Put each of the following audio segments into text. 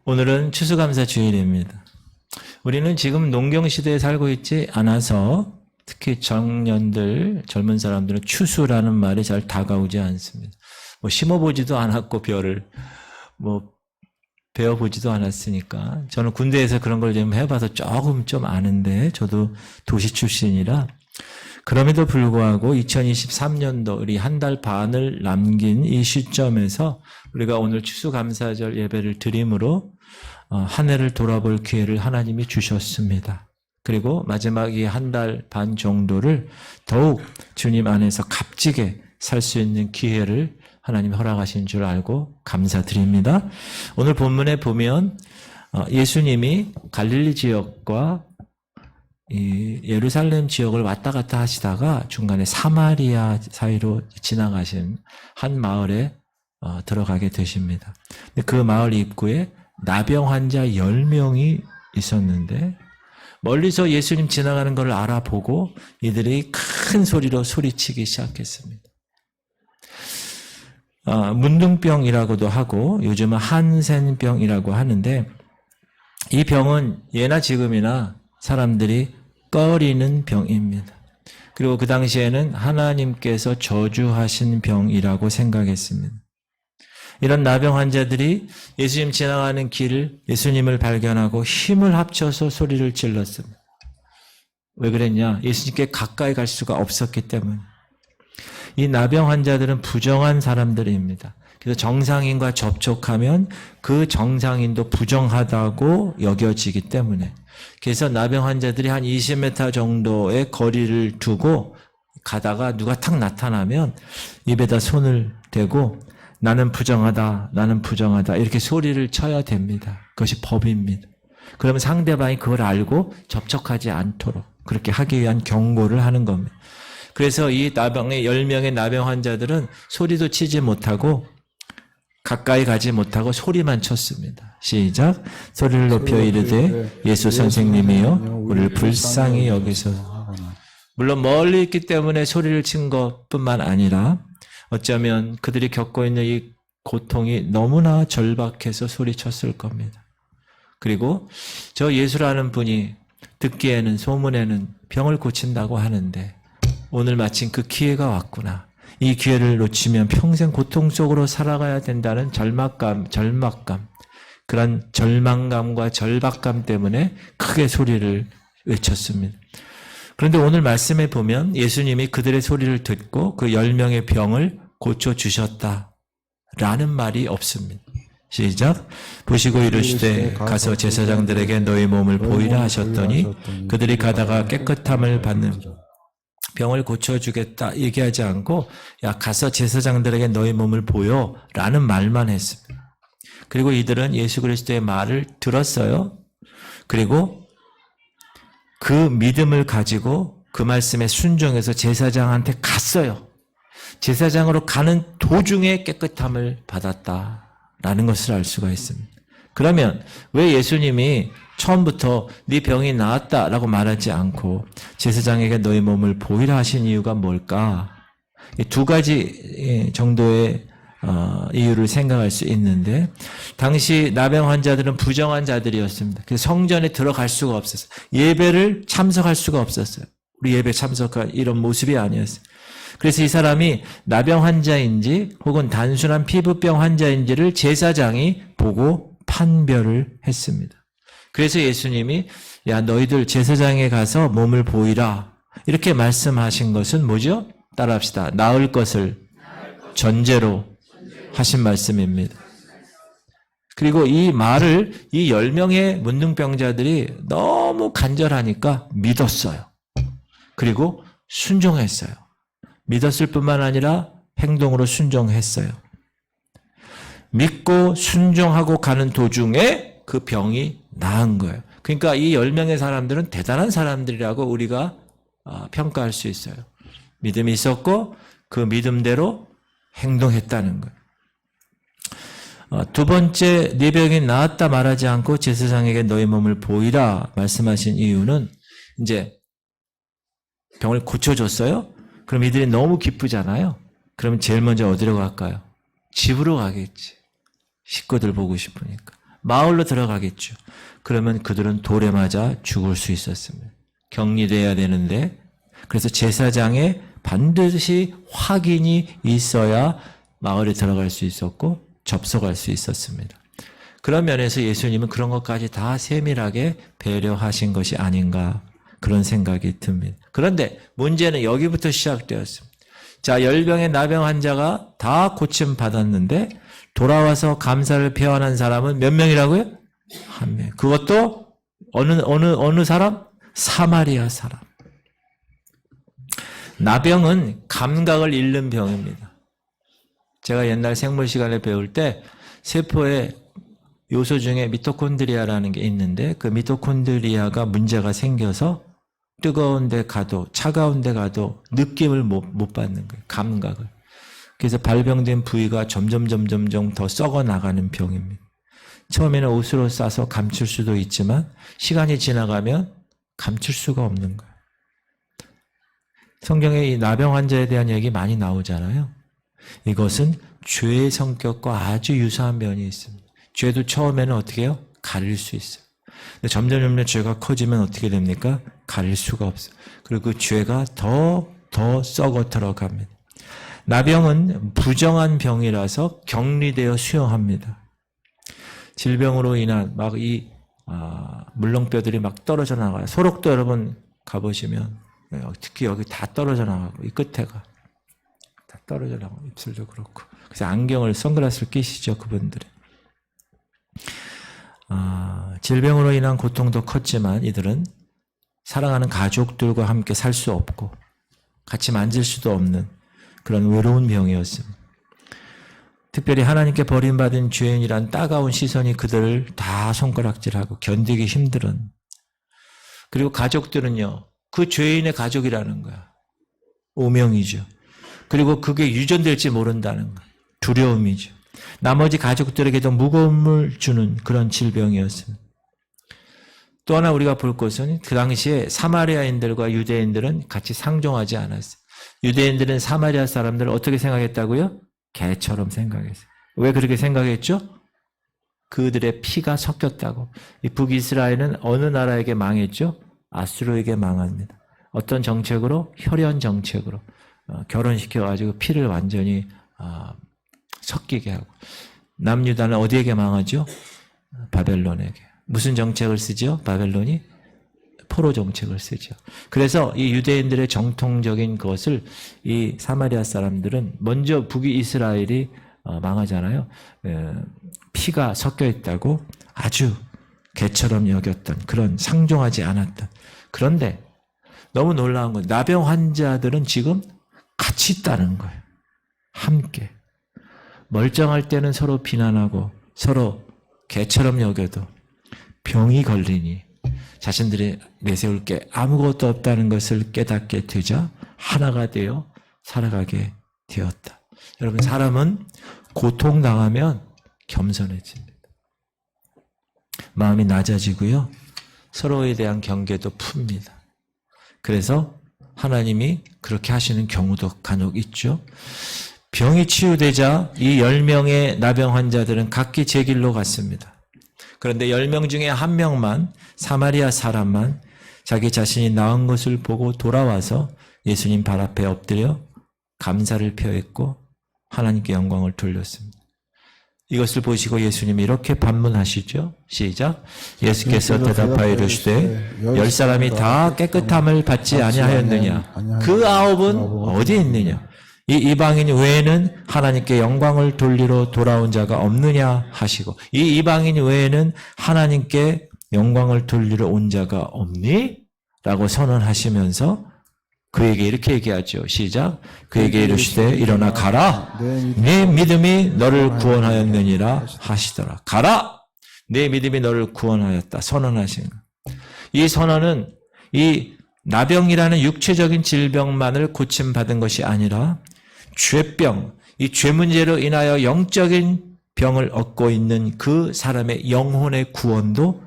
오늘은 추수감사 주일입니다. 우리는 지금 농경시대에 살고 있지 않아서 특히 청년들, 젊은 사람들은 추수라는 말이 잘 다가오지 않습니다. 심어보지도 않았고 벼를 배워보지도 않았으니까. 저는 군대에서 그런 걸 좀 해봐서 조금 좀 아는데, 저도 도시 출신이라. 그럼에도 불구하고 2023년도 우리 한 달 반을 남긴 이 시점에서 우리가 오늘 추수감사절 예배를 드림으로 한 해를 돌아볼 기회를 하나님이 주셨습니다. 그리고 마지막 이 한 달 반 정도를 더욱 주님 안에서 값지게 살 수 있는 기회를 하나님이 허락하신 줄 알고 감사드립니다. 오늘 본문에 보면 예수님이 갈릴리 지역과 이 예루살렘 지역을 왔다 갔다 하시다가 중간에 사마리아 사이로 지나가신 한 마을에 들어가게 되십니다. 그 마을 입구에 나병 환자 10명이 있었는데 멀리서 예수님 지나가는 것을 알아보고 이들이 큰 소리로 소리치기 시작했습니다. 문둥병이라고도 하고 요즘은 한센병이라고 하는데, 이 병은 예나 지금이나 사람들이 꺼리는 병입니다. 그리고 그 당시에는 하나님께서 저주하신 병이라고 생각했습니다. 이런 나병 환자들이 예수님 지나가는 길을 예수님을 발견하고 힘을 합쳐서 소리를 질렀습니다. 왜 그랬냐? 예수님께 가까이 갈 수가 없었기 때문에. 이 나병 환자들은 부정한 사람들입니다. 그래서 정상인과 접촉하면 그 정상인도 부정하다고 여겨지기 때문에, 그래서 나병 환자들이 한 20m 정도의 거리를 두고 가다가 누가 탁 나타나면 입에다 손을 대고 나는 부정하다, 나는 부정하다 이렇게 소리를 쳐야 됩니다. 그것이 법입니다. 그러면 상대방이 그걸 알고 접촉하지 않도록 그렇게 하기 위한 경고를 하는 겁니다. 그래서 이 나병의 10명의 나병 환자들은 소리도 치지 못하고 가까이 가지 못하고 소리만 쳤습니다. 시작. 소리를 높여 이르되 예수 선생님이여 우리를 불쌍히 여기소서. 물론 멀리 있기 때문에 소리를 친 것뿐만 아니라 어쩌면 그들이 겪고 있는 이 고통이 너무나 절박해서 소리쳤을 겁니다. 그리고 저 예수라는 분이 듣기에는 소문에는 병을 고친다고 하는데 오늘 마침 그 기회가 왔구나. 이 기회를 놓치면 평생 고통 속으로 살아가야 된다는 절박감, 그런 절망감과 절박감 때문에 크게 소리를 외쳤습니다. 그런데 오늘 말씀에 보면 예수님이 그들의 소리를 듣고 그 10명의 병을 고쳐주셨다라는 말이 없습니다. 시작. 보시고 이르시되 가서 제사장들에게 너희 몸을 보이라 하셨더니 그들이 가다가 깨끗함을 받는 병을 고쳐주겠다 얘기하지 않고 야 가서 제사장들에게 너희 몸을 보여 라는 말만 했습니다. 그리고 이들은 예수 그리스도의 말을 들었어요. 그리고 그 믿음을 가지고 그 말씀에 순종해서 제사장한테 갔어요. 제사장으로 가는 도중에 깨끗함을 받았다라는 것을 알 수가 있습니다. 그러면 왜 예수님이 처음부터 네 병이 나았다라고 말하지 않고 제사장에게 너희 몸을 보이라 하신 이유가 뭘까? 두 가지 정도의 이유를 생각할 수 있는데, 당시 나병 환자들은 부정한 자들이었습니다. 그래서 성전에 들어갈 수가 없었어요. 예배를 참석할 수가 없었어요. 우리 예배 참석할 이런 모습이 아니었어요. 그래서 이 사람이 나병 환자인지 혹은 단순한 피부병 환자인지를 제사장이 보고 판별을 했습니다. 그래서 예수님이 야 너희들 제사장에 가서 몸을 보이라 이렇게 말씀하신 것은 뭐죠? 따라합시다. 나을 것을 전제로 하신 말씀입니다. 그리고 이 말을 이 10명의 문둥병자들이 너무 간절하니까 믿었어요. 그리고 순종했어요. 믿었을 뿐만 아니라 행동으로 순종했어요. 믿고 순종하고 가는 도중에 그 병이 나은 거예요. 그러니까 이 10명의 사람들은 대단한 사람들이라고 우리가 평가할 수 있어요. 믿음이 있었고 그 믿음대로 행동했다는 거예요. 두 번째, 네 병이 나았다 말하지 않고 제사장에게 너희 몸을 보이라 말씀하신 이유는 이제 병을 고쳐줬어요? 그럼 이들이 너무 기쁘잖아요. 그러면 제일 먼저 어디로 갈까요? 집으로 가겠지. 식구들 보고 싶으니까. 마을로 들어가겠죠. 그러면 그들은 돌에 맞아 죽을 수 있었습니다. 격리돼야 되는데, 그래서 제사장에 반드시 확인이 있어야 마을에 들어갈 수 있었고 접속할 수 있었습니다. 그런 면에서 예수님은 그런 것까지 다 세밀하게 배려하신 것이 아닌가, 그런 생각이 듭니다. 그런데 문제는 여기부터 시작되었습니다. 자, 열병의 나병 환자가 다 고침 받았는데 돌아와서 감사를 표현한 사람은 몇 명이라고요? 한 명. 그것도 어느 사람? 사마리아 사람. 나병은 감각을 잃는 병입니다. 제가 옛날 생물 시간에 배울 때 세포의 요소 중에 미토콘드리아라는 게 있는데 그 미토콘드리아가 문제가 생겨서 뜨거운 데 가도 차가운 데 가도 느낌을 못 받는 거예요. 감각을. 그래서 발병된 부위가 점점 더 썩어 나가는 병입니다. 처음에는 옷으로 싸서 감출 수도 있지만 시간이 지나가면 감출 수가 없는 거예요. 성경에 이 나병 환자에 대한 얘기 많이 나오잖아요. 이것은 죄의 성격과 아주 유사한 면이 있습니다. 죄도 처음에는 어떻게 해요? 가릴 수 있어요. 근데 점점 죄가 커지면 어떻게 됩니까? 가릴 수가 없어요. 그리고 그 죄가 더 썩어 들어갑니다. 나병은 부정한 병이라서 격리되어 수용합니다. 질병으로 인한 물렁뼈들이 막 떨어져 나가요. 소록도 여러분 가보시면 특히 여기 다 떨어져 나가고 이 끝에가 다 떨어져 나가고 입술도 그렇고. 그래서 안경을 선글라스를 끼시죠, 그분들이. 질병으로 인한 고통도 컸지만 이들은 사랑하는 가족들과 함께 살 수 없고 같이 만질 수도 없는 그런 외로운 병이었습니다. 특별히 하나님께 버림받은 죄인이란 따가운 시선이 그들을 다 손가락질하고 견디기 힘들은. 그리고 가족들은요, 그 죄인의 가족이라는 거야. 오명이죠. 그리고 그게 유전될지 모른다는 거야. 두려움이죠. 나머지 가족들에게도 무거움을 주는 그런 질병이었습니다. 또 하나 우리가 볼 것은 그 당시에 사마리아인들과 유대인들은 같이 상종하지 않았어요. 유대인들은 사마리아 사람들을 어떻게 생각했다고요? 개처럼 생각했어요. 왜 그렇게 생각했죠? 그들의 피가 섞였다고. 이 북이스라엘은 어느 나라에게 망했죠? 아수르에게 망합니다. 어떤 정책으로? 혈연 정책으로. 결혼시켜가지고 피를 완전히 섞이게 하고. 남유다는 어디에게 망하죠? 바벨론에게. 무슨 정책을 쓰죠? 바벨론이? 포로 정책을 쓰죠. 그래서 이 유대인들의 정통적인 것을 이 사마리아 사람들은 먼저 북이스라엘이 망하잖아요. 피가 섞여 있다고 아주 개처럼 여겼던, 그런 상종하지 않았던. 그런데 너무 놀라운 건 나병 환자들은 지금 같이 있다는 거예요. 함께. 멀쩡할 때는 서로 비난하고 서로 개처럼 여겨도 병이 걸리니 자신들이 내세울 게 아무것도 없다는 것을 깨닫게 되자 하나가 되어 살아가게 되었다. 여러분, 사람은 고통당하면 겸손해집니다. 마음이 낮아지고요. 서로에 대한 경계도 풉니다. 그래서 하나님이 그렇게 하시는 경우도 간혹 있죠. 병이 치유되자 이 10명의 나병 환자들은 각기 제 길로 갔습니다. 그런데 10명 중에 한 명만, 사마리아 사람만 자기 자신이 나은 것을 보고 돌아와서 예수님 발 앞에 엎드려 감사를 표했고 하나님께 영광을 돌렸습니다. 이것을 보시고 예수님이 이렇게 반문하시죠. 시작. 예수께서 대답하여 이르시되 10사람이 다 깨끗함을 받지 아니하였느냐? 그 9은 어디에 있느냐? 이 이방인 외에는 하나님께 영광을 돌리러 돌아온 자가 없느냐 하시고, 이 이방인 외에는 하나님께 영광을 돌리러 온 자가 없니? 라고 선언하시면서 그에게 이렇게 얘기하죠. 시작. 그에게 이르시되 일어나 가라. 네 믿음이 너를 구원하였느니라 하시더라. 가라. 네 믿음이 너를 구원하였다. 선언하신 것. 이 선언은 이 나병이라는 육체적인 질병만을 고침받은 것이 아니라 죄병, 이 죄 문제로 인하여 영적인 병을 얻고 있는 그 사람의 영혼의 구원도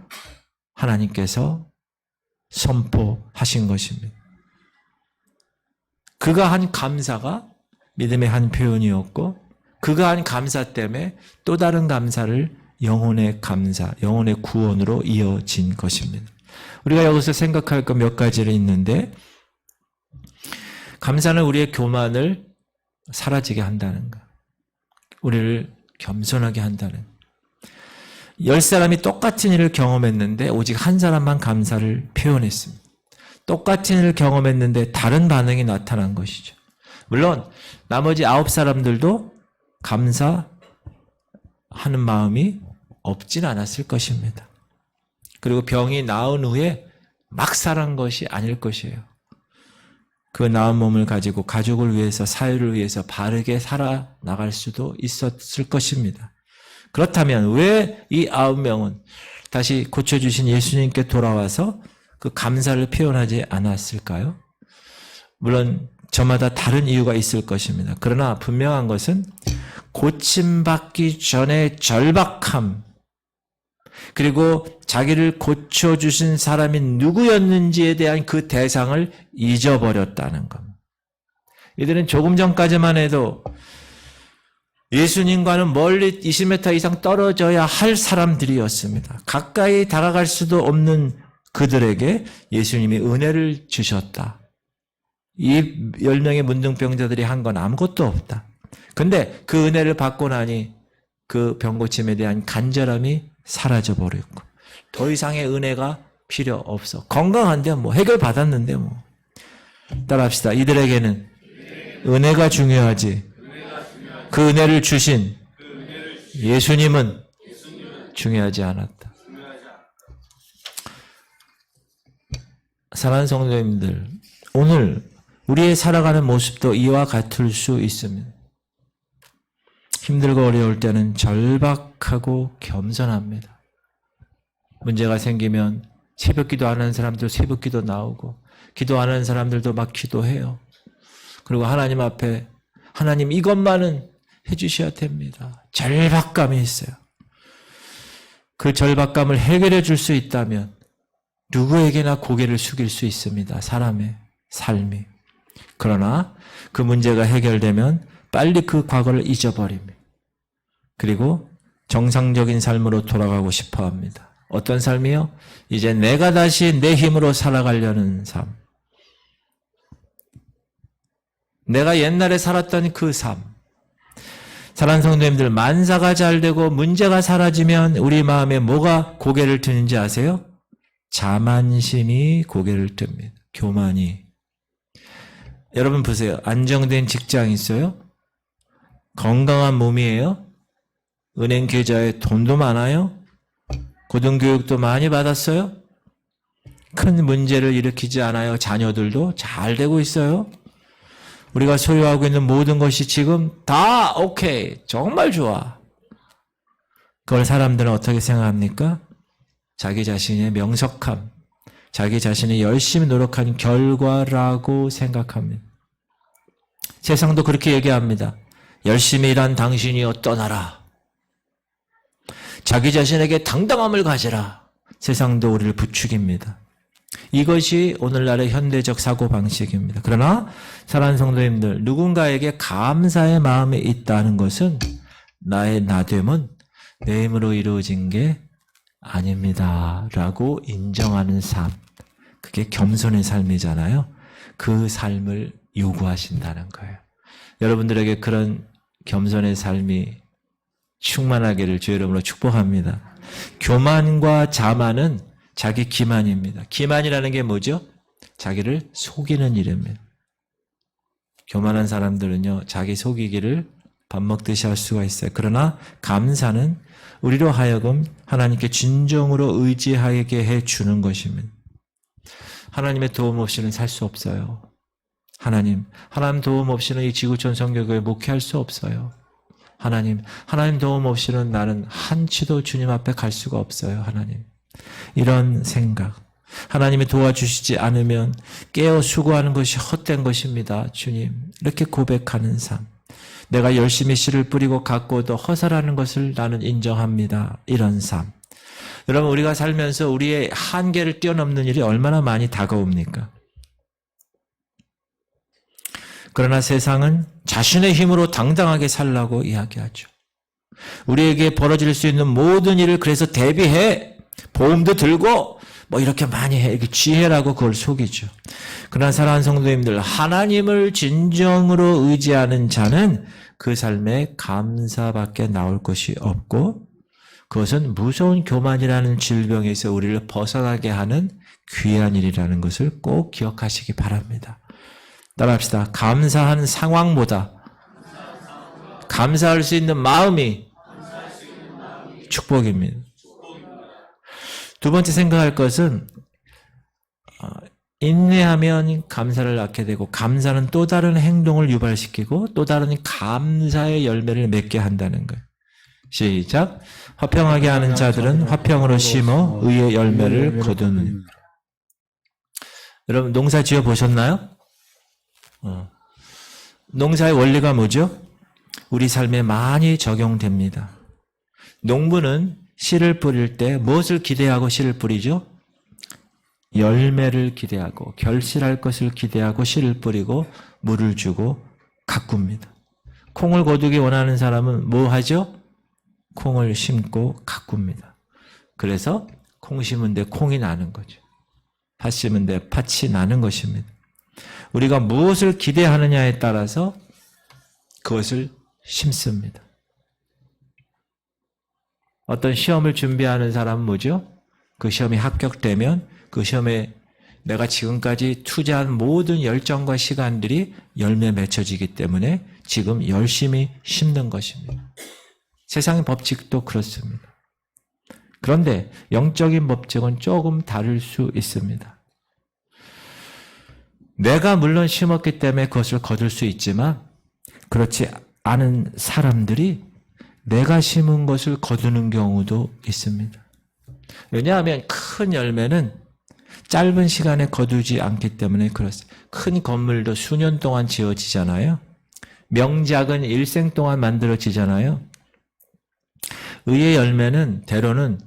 하나님께서 선포하신 것입니다. 그가 한 감사가 믿음의 한 표현이었고, 그가 한 감사 때문에 또 다른 감사를 영혼의 감사, 영혼의 구원으로 이어진 것입니다. 우리가 여기서 생각할 것 몇 가지를 있는데, 감사는 우리의 교만을 사라지게 한다는 것, 우리를 겸손하게 한다는 것. 10사람이 똑같은 일을 경험했는데 오직 한 사람만 감사를 표현했습니다. 똑같은 일을 경험했는데 다른 반응이 나타난 것이죠. 물론 나머지 9사람들도 감사하는 마음이 없진 않았을 것입니다. 그리고 병이 나은 후에 막 살아난 것이 아닐 것이에요. 그 나은 몸을 가지고 가족을 위해서, 사회를 위해서 바르게 살아나갈 수도 있었을 것입니다. 그렇다면 왜 이 9명은 다시 고쳐주신 예수님께 돌아와서 그 감사를 표현하지 않았을까요? 물론 저마다 다른 이유가 있을 것입니다. 그러나 분명한 것은 고침받기 전에 절박함, 그리고 자기를 고쳐주신 사람이 누구였는지에 대한 그 대상을 잊어버렸다는 겁니다. 이들은 조금 전까지만 해도 예수님과는 멀리 20m 이상 떨어져야 할 사람들이었습니다. 가까이 다가갈 수도 없는 그들에게 예수님이 은혜를 주셨다. 이 10명의 문둥병자들이 한 건 아무것도 없다. 근데 그 은혜를 받고 나니 그 병고침에 대한 간절함이 사라져버렸고 더 이상의 은혜가 필요 없어. 건강한데 뭐 해결받았는데 뭐. 따라합시다. 이들에게는 은혜가 중요하지. 그 은혜를 주신 예수님은 중요하지 않았다. 사랑하는 성도님들, 오늘 우리의 살아가는 모습도 이와 같을 수 있습니다. 힘들고 어려울 때는 절박하고 겸손합니다. 문제가 생기면 새벽기도 안 하는 사람들 새벽기도 나오고, 기도 안 하는 사람들도 막 기도해요. 그리고 하나님 앞에 하나님 이것만은 해주셔야 됩니다. 절박감이 있어요. 그 절박감을 해결해 줄 수 있다면 누구에게나 고개를 숙일 수 있습니다. 사람의 삶이. 그러나 그 문제가 해결되면 빨리 그 과거를 잊어버립니다. 그리고 정상적인 삶으로 돌아가고 싶어 합니다. 어떤 삶이요? 이제 내가 다시 내 힘으로 살아가려는 삶. 내가 옛날에 살았던 그 삶. 사랑하는 성도님들, 만사가 잘 되고 문제가 사라지면 우리 마음에 뭐가 고개를 드는지 아세요? 자만심이 고개를 듭니다. 교만이. 여러분 보세요. 안정된 직장이 있어요? 건강한 몸이에요? 은행 계좌에 돈도 많아요? 고등교육도 많이 받았어요? 큰 문제를 일으키지 않아요? 자녀들도 잘 되고 있어요? 우리가 소유하고 있는 모든 것이 지금 다 오케이, 정말 좋아. 그걸 사람들은 어떻게 생각합니까? 자기 자신의 명석함, 자기 자신이 열심히 노력한 결과라고 생각합니다. 세상도 그렇게 얘기합니다. 열심히 일한 당신이여 떠나라. 자기 자신에게 당당함을 가지라. 세상도 우리를 부추깁니다. 이것이 오늘날의 현대적 사고방식입니다. 그러나 사랑하는 성도님들, 누군가에게 감사의 마음이 있다는 것은 나의 나됨은 내 힘으로 이루어진 게 아닙니다 라고 인정하는 삶, 그게 겸손의 삶이잖아요. 그 삶을 요구하신다는 거예요. 여러분들에게 그런 겸손의 삶이 충만하기를 주의 이름으로 축복합니다. 교만과 자만은 자기 기만입니다. 기만이라는 게 뭐죠? 자기를 속이는 일입니다. 교만한 사람들은요, 자기 속이기를 밥 먹듯이 할 수가 있어요. 그러나 감사는 우리로 하여금 하나님께 진정으로 의지하게 해주는 것입니다. 하나님의 도움 없이는 살 수 없어요. 하나님 도움 없이는 이 지구촌 성교교회 목회할 수 없어요. 하나님 도움 없이는 나는 한치도 주님 앞에 갈 수가 없어요. 하나님. 이런 생각. 하나님이 도와주시지 않으면 깨어 수고하는 것이 헛된 것입니다. 주님. 이렇게 고백하는 삶. 내가 열심히 씨를 뿌리고 가꾸어도 허사라는 것을 나는 인정합니다. 이런 삶. 여러분, 우리가 살면서 우리의 한계를 뛰어넘는 일이 얼마나 많이 다가옵니까? 그러나 세상은 자신의 힘으로 당당하게 살라고 이야기하죠. 우리에게 벌어질 수 있는 모든 일을 그래서 대비해. 보험도 들고 뭐 이렇게 많이 해. 이렇게 지혜라고 그걸 속이죠. 그러나 사랑하는 성도님들, 하나님을 진정으로 의지하는 자는 그 삶에 감사밖에 나올 것이 없고, 그것은 무서운 교만이라는 질병에서 우리를 벗어나게 하는 귀한 일이라는 것을 꼭 기억하시기 바랍니다. 따라합시다. 감사한 상황보다 감사할 수 있는 마음이 축복입니다. 두 번째 생각할 것은 인내하면 감사를 낳게 되고, 감사는 또 다른 행동을 유발시키고 또 다른 감사의 열매를 맺게 한다는 거예요. 시작. 화평하게 하는 자들은 화평으로 심어 의의 열매를 거두는. 여러분 농사 지어 보셨나요? 농사의 원리가 뭐죠? 우리 삶에 많이 적용됩니다. 농부는 씨를 뿌릴 때 무엇을 기대하고 씨를 뿌리죠? 열매를 기대하고 결실할 것을 기대하고 씨를 뿌리고 물을 주고 가꿉니다. 콩을 거두기 원하는 사람은 뭐 하죠? 콩을 심고 가꿉니다. 그래서 콩 심은 데 콩이 나는 거죠. 팥 심은 데 팥이 나는 것입니다. 우리가 무엇을 기대하느냐에 따라서 그것을 심습니다. 어떤 시험을 준비하는 사람은 뭐죠? 그 시험이 합격되면 그 시험에 내가 지금까지 투자한 모든 열정과 시간들이 열매 맺혀지기 때문에 지금 열심히 심는 것입니다. 세상의 법칙도 그렇습니다. 그런데 영적인 법칙은 조금 다를 수 있습니다. 내가 물론 심었기 때문에 그것을 거둘 수 있지만 그렇지 않은 사람들이 내가 심은 것을 거두는 경우도 있습니다. 왜냐하면 큰 열매는 짧은 시간에 거두지 않기 때문에 그렇습니다. 큰 건물도 수년 동안 지어지잖아요. 명작은 일생 동안 만들어지잖아요. 의의 열매는 때로는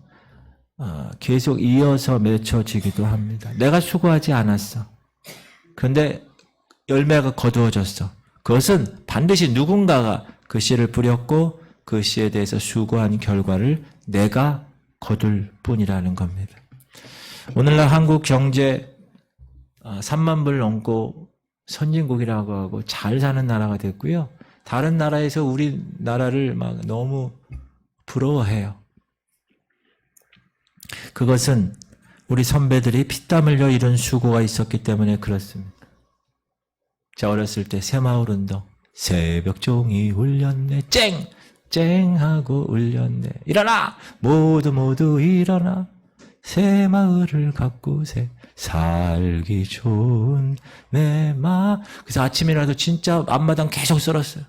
계속 이어서 맺혀지기도 합니다. 내가 수고하지 않았어. 그런데 열매가 거두어졌어. 그것은 반드시 누군가가 그 씨를 뿌렸고 그 씨에 대해서 수고한 결과를 내가 거둘 뿐이라는 겁니다. 오늘날 한국 경제 3만 불 넘고 선진국이라고 하고 잘 사는 나라가 됐고요. 다른 나라에서 우리나라를 막 너무 부러워해요. 그것은 우리 선배들이 피땀 흘려 이런 수고가 있었기 때문에 그렇습니다. 저 어렸을 때 새마을운동 새벽 종이 울렸네 쨍! 쨍하고 울렸네. 일어나! 모두 일어나. 새마을을 가꾸세 살기 좋은 내 마. 그래서 아침이라도 진짜 앞마당 계속 썰었어요.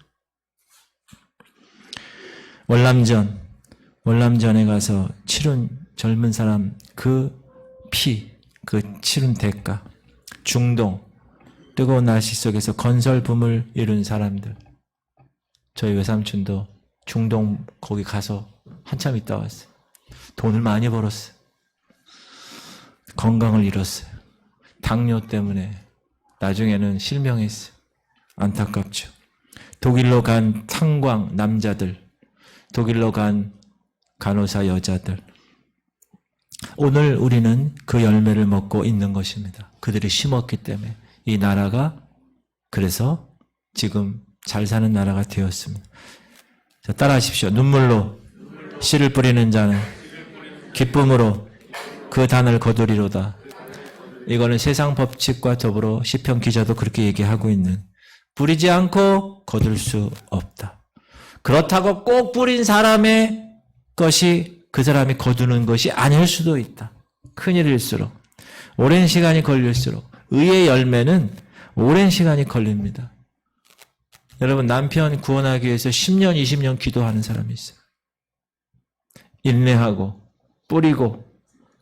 월남전에 가서 치른 젊은 사람 그 치른 대가. 중동 뜨거운 날씨 속에서 건설붐을 이룬 사람들. 저희 외삼촌도 중동 거기 가서 한참 있다 왔어요. 돈을 많이 벌었어요. 건강을 잃었어요. 당뇨 때문에 나중에는 실명했어요. 안타깝죠. 독일로 간 탄광 남자들, 독일로 간 간호사 여자들. 오늘 우리는 그 열매를 먹고 있는 것입니다. 그들이 심었기 때문에 이 나라가 그래서 지금 잘 사는 나라가 되었습니다. 자, 따라하십시오. 눈물로 씨를 뿌리는 자는 기쁨으로 그 단을 거두리로다. 이거는 세상 법칙과 더불어 시편 기자도 그렇게 얘기하고 있는, 뿌리지 않고 거둘 수 없다. 그렇다고 꼭 뿌린 사람의 것이 그 사람이 거두는 것이 아닐 수도 있다. 큰일일수록, 오랜 시간이 걸릴수록 의의 열매는 오랜 시간이 걸립니다. 여러분, 남편 구원하기 위해서 10년, 20년 기도하는 사람이 있어요. 인내하고 뿌리고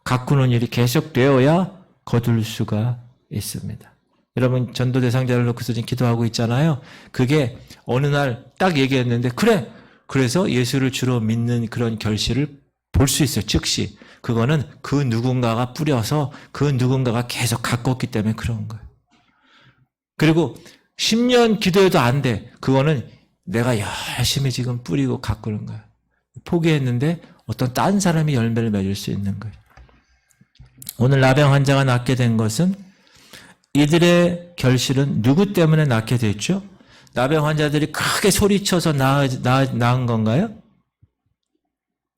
가꾸는 일이 계속되어야 거둘 수가 있습니다. 여러분, 전도 대상자를 놓고서 지금 기도하고 있잖아요. 그게 어느 날 딱 얘기했는데, 그래! 그래서 예수를 주로 믿는 그런 결실을 볼 수 있어요. 즉시. 그거는 그 누군가가 뿌려서 그 누군가가 계속 가꿨기 때문에 그런 거예요. 그리고 10년 기도해도 안 돼. 그거는 내가 열심히 지금 뿌리고 가꾸는 거야. 포기했는데 어떤 딴 사람이 열매를 맺을 수 있는 거예요. 오늘 나병 환자가 낫게 된 것은 이들의 결실은 누구 때문에 낫게 됐죠? 나병 환자들이 크게 소리쳐서 나은 건가요?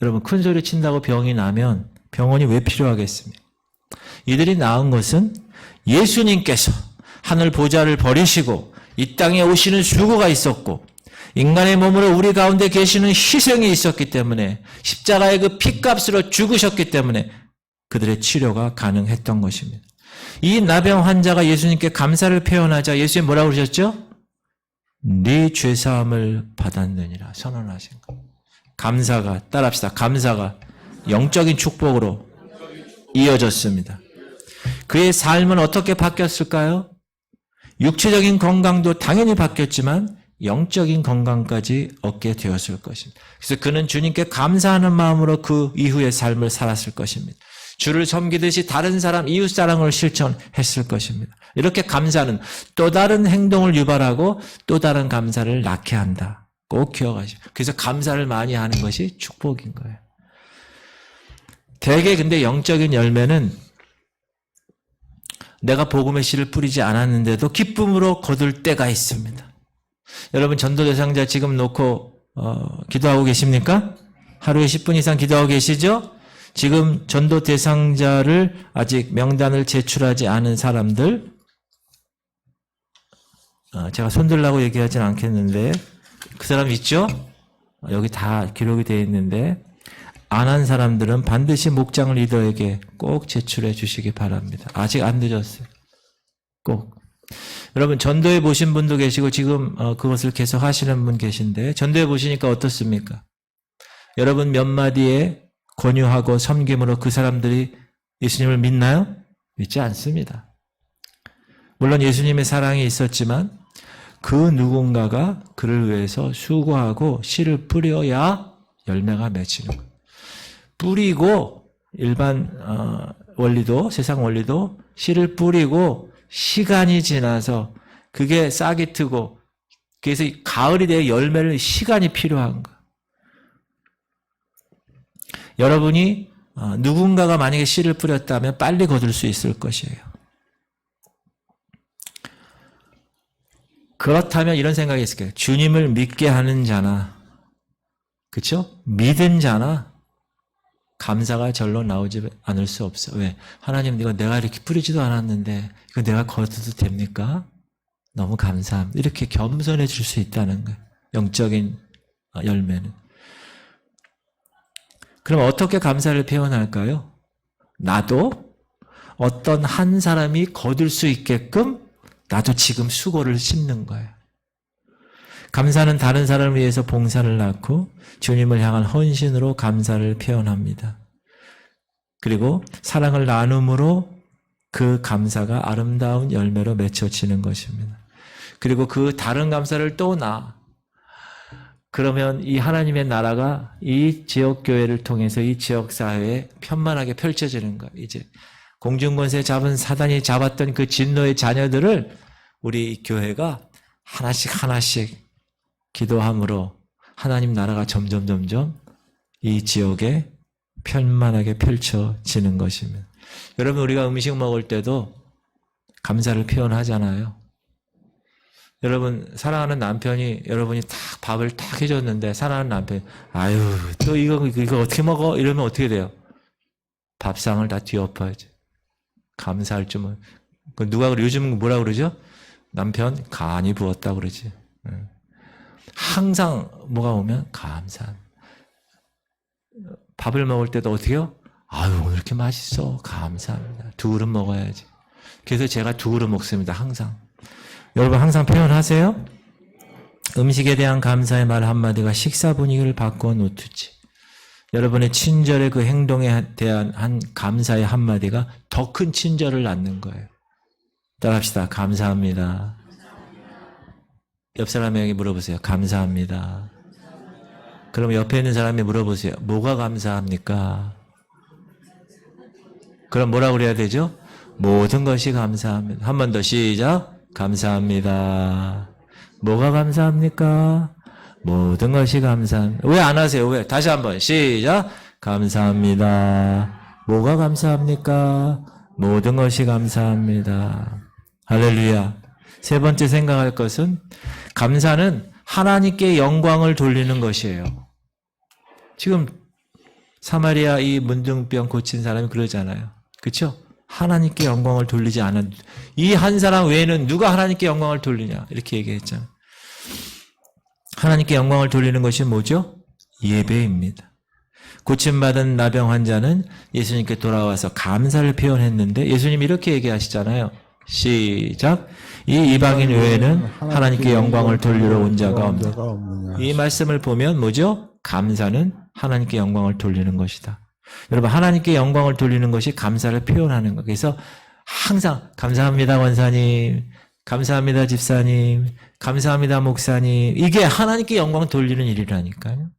여러분, 큰 소리 친다고 병이 나면 병원이 왜 필요하겠습니까? 이들이 나은 것은 예수님께서 하늘 보좌를 버리시고 이 땅에 오시는 수고가 있었고 인간의 몸으로 우리 가운데 계시는 희생이 있었기 때문에 십자가의 그 피값으로 죽으셨기 때문에 그들의 치료가 가능했던 것입니다. 이 나병 환자가 예수님께 감사를 표현하자 예수님 뭐라고 그러셨죠? 네 죄사함을 받았느니라 선언하신 것. 감사가, 따라합시다. 감사가 영적인 축복으로 이어졌습니다. 그의 삶은 어떻게 바뀌었을까요? 육체적인 건강도 당연히 바뀌었지만 영적인 건강까지 얻게 되었을 것입니다. 그래서 그는 주님께 감사하는 마음으로 그 이후의 삶을 살았을 것입니다. 주를 섬기듯이 다른 사람, 이웃사랑을 실천했을 것입니다. 이렇게 감사는 또 다른 행동을 유발하고 또 다른 감사를 낳게 한다. 꼭 기억하시고. 그래서 감사를 많이 하는 것이 축복인 거예요. 대개 근데 영적인 열매는 내가 복음의 씨를 뿌리지 않았는데도 기쁨으로 거둘 때가 있습니다. 여러분 전도 대상자 지금 놓고 기도하고 계십니까? 하루에 10분 이상 기도하고 계시죠? 지금 전도 대상자를 아직 명단을 제출하지 않은 사람들, 제가 손들라고 얘기하진 않겠는데 그 사람 있죠? 여기 다 기록이 되어 있는데 안 한 사람들은 반드시 목장 리더에게 꼭 제출해 주시기 바랍니다. 아직 안 늦었어요. 꼭. 여러분 전도해 보신 분도 계시고 지금 그것을 계속 하시는 분 계신데 전도해 보시니까 어떻습니까? 여러분 몇 마디에 권유하고 섬김으로 그 사람들이 예수님을 믿나요? 믿지 않습니다. 물론 예수님의 사랑이 있었지만 그 누군가가 그를 위해서 수고하고 씨를 뿌려야 열매가 맺히는 거예요. 뿌리고 일반 원리도 세상 원리도 씨를 뿌리고 시간이 지나서 그게 싹이 트고 그래서 가을이 되어 열매를 시간이 필요한 거예요. 여러분이 누군가가 만약에 씨를 뿌렸다면 빨리 거둘 수 있을 것이에요. 그렇다면 이런 생각이 있을 거예요. 주님을 믿게 하는 자나, 그렇죠? 믿은 자나 감사가 절로 나오지 않을 수 없어. 왜? 하나님, 이거 내가 이렇게 뿌리지도 않았는데 이거 내가 거둬도 됩니까? 너무 감사합니다. 이렇게 겸손해질 수 있다는 거예요. 영적인 열매는. 그럼 어떻게 감사를 표현할까요? 나도 어떤 한 사람이 거둘 수 있게끔 나도 지금 수고를 씹는 거예요. 감사는 다른 사람을 위해서 봉사를 낳고 주님을 향한 헌신으로 감사를 표현합니다. 그리고 사랑을 나눔으로 그 감사가 아름다운 열매로 맺혀지는 것입니다. 그리고 그 다른 감사를 또 그러면 이 하나님의 나라가 이 지역교회를 통해서 이 지역사회에 편만하게 펼쳐지는 거예요. 이제 공중권세 잡은 사단이 잡았던 그 진노의 자녀들을 우리 교회가 하나씩 기도함으로 하나님 나라가 점점 이 지역에 편만하게 펼쳐지는 것입니다. 여러분 우리가 음식 먹을 때도 감사를 표현하잖아요. 여러분 사랑하는 남편이 여러분이 딱 밥을 딱 해줬는데 사랑하는 남편이 아유 또 이거 어떻게 먹어? 이러면 어떻게 돼요? 밥상을 다 뒤엎어야죠. 감사할 줄은. 누가 요즘 뭐라 그러죠? 남편 간이 부었다 그러지. 항상 뭐가 오면 감사. 밥을 먹을 때도 어떻게요? 아유 오늘 이렇게 맛있어. 감사합니다. 2그릇 먹어야지. 그래서 제가 2그릇 먹습니다. 항상. 여러분 항상 표현하세요. 음식에 대한 감사의 말 한마디가 식사 분위기를 바꿔 놓듯이 여러분의 친절의 그 행동에 대한 한 감사의 한마디가 더 큰 친절을 낳는 거예요. 따라합시다. 감사합니다. 옆 사람에게 물어보세요. 감사합니다. 그럼 옆에 있는 사람이 물어보세요. 뭐가 감사합니까? 그럼 뭐라고 그래야 되죠? 모든 것이 감사합니다. 한 번 더 시작. 감사합니다. 뭐가 감사합니까? 모든 것이 감사합니다. 왜 안 하세요? 왜? 다시 한번 시작. 감사합니다. 뭐가 감사합니까? 모든 것이 감사합니다. 할렐루야. 세 번째 생각할 것은 감사는 하나님께 영광을 돌리는 것이에요. 지금 사마리아 이 문둥병 고친 사람이 그러잖아요. 그렇죠? 하나님께 영광을 돌리지 않은 이 한 사람 외에는 누가 하나님께 영광을 돌리냐 이렇게 얘기했잖아요. 하나님께 영광을 돌리는 것이 뭐죠? 예배입니다. 고침받은 나병 환자는 예수님께 돌아와서 감사를 표현했는데 예수님이 이렇게 얘기하시잖아요. 시작. 이 이방인 외에는 하나님께 영광을 돌리러 온 자가 없느냐. 이 말씀을 보면 뭐죠? 감사는 하나님께 영광을 돌리는 것이다. 여러분 하나님께 영광을 돌리는 것이 감사를 표현하는 것. 그래서 항상 감사합니다 원사님, 감사합니다 집사님, 감사합니다 목사님. 이게 하나님께 영광 돌리는 일이라니까요.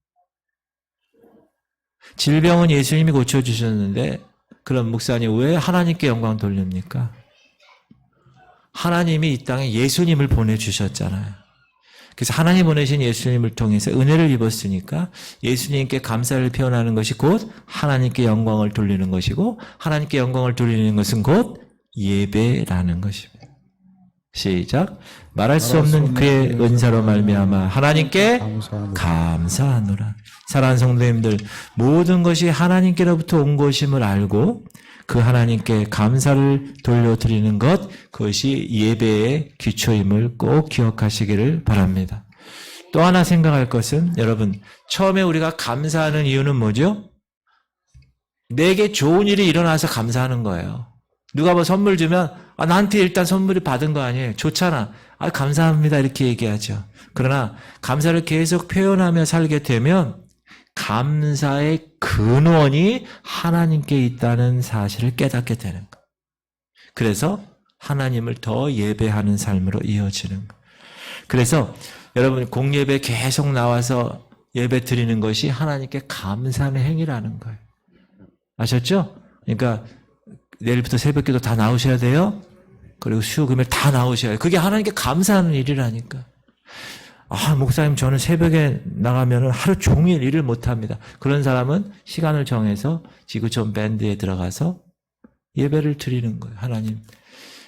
질병은 예수님이 고쳐주셨는데 그럼 목사님 왜 하나님께 영광 돌립니까? 하나님이 이 땅에 예수님을 보내주셨잖아요. 그래서 하나님 보내신 예수님을 통해서 은혜를 입었으니까 예수님께 감사를 표현하는 것이 곧 하나님께 영광을 돌리는 것이고 하나님께 영광을 돌리는 것은 곧 예배라는 것입니다. 시작. 말할 수 없는 그의 은사로 말미암아 하나님께 감사하노라. 사랑하는 성도님들, 모든 것이 하나님께로부터 온 것임을 알고 그 하나님께 감사를 돌려드리는 것, 그것이 예배의 기초임을 꼭 기억하시기를 바랍니다. 또 하나 생각할 것은 여러분, 처음에 우리가 감사하는 이유는 뭐죠? 내게 좋은 일이 일어나서 감사하는 거예요. 누가 뭐 선물 주면 나한테 일단 선물이 받은 거 아니에요. 좋잖아. 감사합니다 이렇게 얘기하죠. 그러나 감사를 계속 표현하며 살게 되면 감사의 근원이 하나님께 있다는 사실을 깨닫게 되는 거예요. 그래서 하나님을 더 예배하는 삶으로 이어지는 거예요. 그래서 여러분 공예배 계속 나와서 예배 드리는 것이 하나님께 감사하는 행위라는 거예요. 아셨죠? 그러니까 내일부터 새벽기도 다 나오셔야 돼요. 그리고 수요 금요일 다 나오셔야 돼요. 그게 하나님께 감사하는 일이라니까. 목사님 저는 새벽에 나가면 하루 종일 일을 못합니다. 그런 사람은 시간을 정해서 지구촌 밴드에 들어가서 예배를 드리는 거예요. 하나님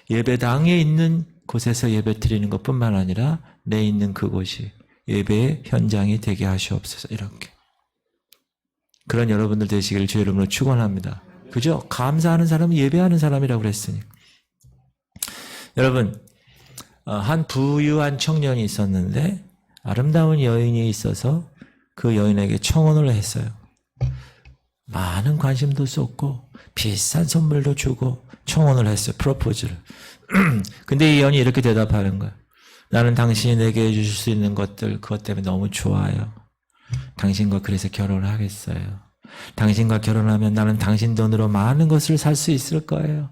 예배당에 있는 곳에서 예배 드리는 것뿐만 아니라 내 있는 그곳이 예배의 현장이 되게 하시옵소서. 이렇게 그런 여러분들 되시기를 주의 이름으로 축원합니다. 그죠? 감사하는 사람은 예배하는 사람이라고 그랬으니. 여러분 한 부유한 청년이 있었는데 아름다운 여인이 있어서 그 여인에게 청혼을 했어요. 많은 관심도 쏟고 비싼 선물도 주고 청혼을 했어요. 프로포즈를. 근데 이 여인이 이렇게 대답하는 거예요. 나는 당신이 내게 해주실 수 있는 것들 그것 때문에 너무 좋아요. 당신과 그래서 결혼을 하겠어요. 당신과 결혼하면 나는 당신 돈으로 많은 것을 살 수 있을 거예요.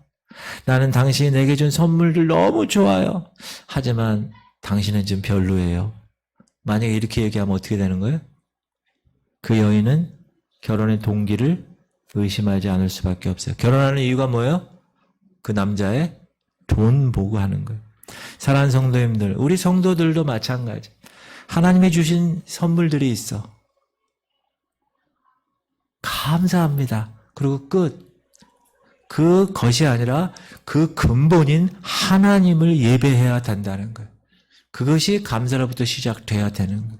나는 당신이 내게 준 선물들 너무 좋아요. 하지만 당신은 좀 별로예요. 만약에 이렇게 얘기하면 어떻게 되는 거예요? 그 여인은 결혼의 동기를 의심하지 않을 수밖에 없어요. 결혼하는 이유가 뭐예요? 그 남자의 돈 보고 하는 거예요. 사랑하는 성도님들, 우리 성도들도 마찬가지. 하나님이 주신 선물들이 있어. 감사합니다. 그리고 끝. 그것이 아니라 그 근본인 하나님을 예배해야 된다는 거예요. 그것이 감사로부터 시작돼야 되는 거예요.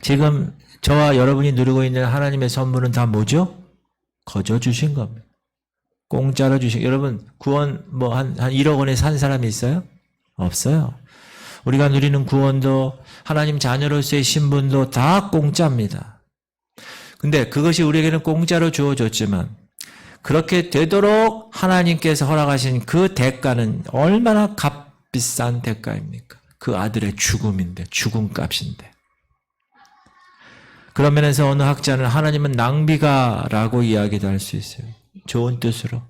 지금 저와 여러분이 누리고 있는 하나님의 선물은 다 뭐죠? 거저 주신 겁니다. 공짜로 주신. 여러분 구원 한 1억 원에 산 사람이 있어요? 없어요. 우리가 누리는 구원도 하나님 자녀로서의 신분도 다 공짜입니다. 근데 그것이 우리에게는 공짜로 주어졌지만 그렇게 되도록 하나님께서 허락하신 그 대가는 얼마나 값비싼 대가입니까? 그 아들의 죽음인데, 죽음값인데. 그런 면에서 어느 학자는 하나님은 낭비가라고 이야기도 할 수 있어요. 좋은 뜻으로.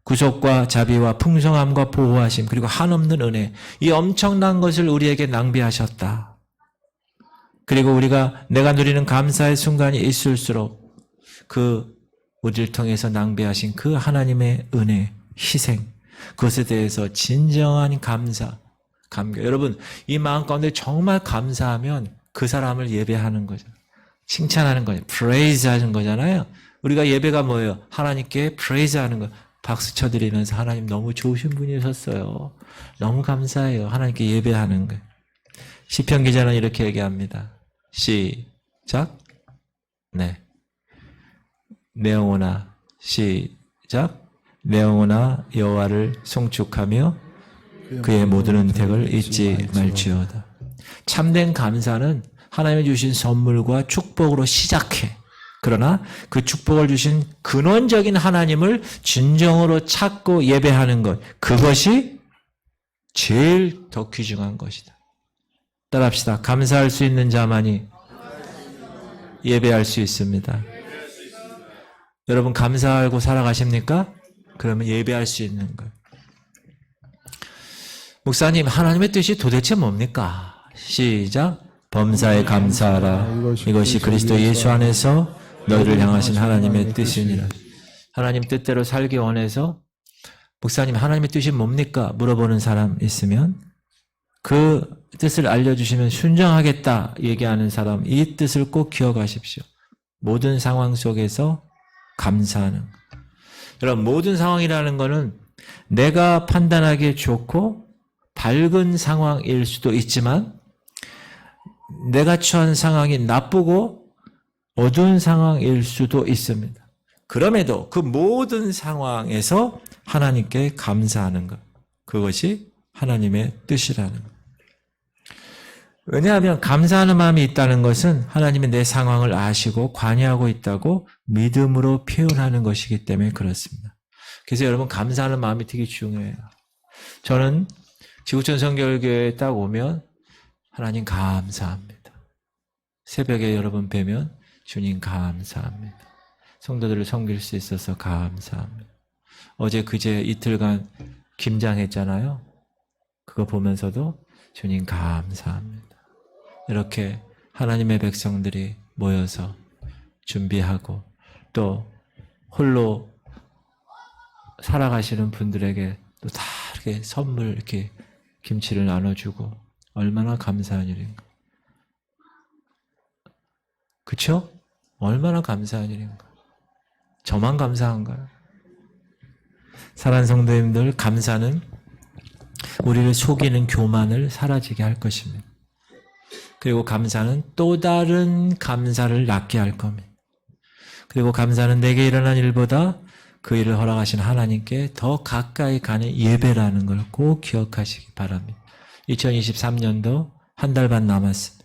구속과 자비와 풍성함과 보호하심 그리고 한없는 은혜, 이 엄청난 것을 우리에게 낭비하셨다. 그리고 내가 누리는 감사의 순간이 있을수록 우리를 통해서 낭비하신 그 하나님의 은혜, 희생, 그것에 대해서 진정한 감사, 감격. 여러분, 이 마음 가운데 정말 감사하면 그 사람을 예배하는 거죠. 칭찬하는 거예요. praise 하는 거잖아요. 우리가 예배가 뭐예요? 하나님께 praise 하는 거. 박수 쳐드리면서 하나님 너무 좋으신 분이셨어요. 너무 감사해요. 하나님께 예배하는 거예요. 시편 기자는 이렇게 얘기합니다. 시작. 네. 내 영혼아 시작. 내 영혼아 여호와를 송축하며 그의 모든 은택을 잊지 말지어다. 참된 감사는 하나님이 주신 선물과 축복으로 시작해. 그러나 그 축복을 주신 근원적인 하나님을 진정으로 찾고 예배하는 것, 그것이 제일 더 귀중한 것이다. 따라합시다. 감사할 수 있는 자만이 예배할 수 있습니다. 여러분 감사하고 살아가십니까? 그러면 예배할 수 있는 거예요. 목사님, 하나님의 뜻이 도대체 뭡니까? 시작. 범사에 감사하라. 이것이 그리스도 예수 안에서 너희를 향하신 하나님의 뜻이니라. 하나님 뜻대로 살기 원해서 목사님 하나님의 뜻이 뭡니까? 물어보는 사람 있으면 그 뜻을 알려주시면 순종하겠다 얘기하는 사람, 이 뜻을 꼭 기억하십시오. 모든 상황 속에서 감사하는 것. 여러분, 모든 상황이라는 것은 내가 판단하기에 좋고 밝은 상황일 수도 있지만 내가 처한 상황이 나쁘고 어두운 상황일 수도 있습니다. 그럼에도 그 모든 상황에서 하나님께 감사하는 것, 그것이 하나님의 뜻이라는 것. 왜냐하면 감사하는 마음이 있다는 것은 하나님이 내 상황을 아시고 관여하고 있다고 믿음으로 표현하는 것이기 때문에 그렇습니다. 그래서 여러분 감사하는 마음이 되게 중요해요. 저는 지구촌 성결교회에 딱 오면 하나님 감사합니다. 새벽에 여러분 뵈면 주님 감사합니다. 성도들을 섬길 수 있어서 감사합니다. 어제 그제 이틀간 김장했잖아요. 그거 보면서도 주님 감사합니다. 이렇게 하나님의 백성들이 모여서 준비하고 또 홀로 살아가시는 분들에게 또 다 이렇게 선물 이렇게 김치를 나눠주고 얼마나 감사한 일인가. 그쵸? 얼마나 감사한 일인가. 저만 감사한가요? 사랑하는 성도님들, 감사는 우리를 속이는 교만을 사라지게 할 것입니다. 그리고 감사는 또 다른 감사를 낳게 할 겁니다. 그리고 감사는 내게 일어난 일보다 그 일을 허락하신 하나님께 더 가까이 가는 예배라는 걸 꼭 기억하시기 바랍니다. 2023년도 한 달 반 남았습니다.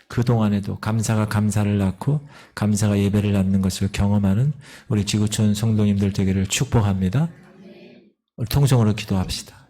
그동안에도 감사가 감사를 낳고 감사가 예배를 낳는 것을 경험하는 우리 지구촌 성도님들 되기를 축복합니다. 통성으로 기도합시다.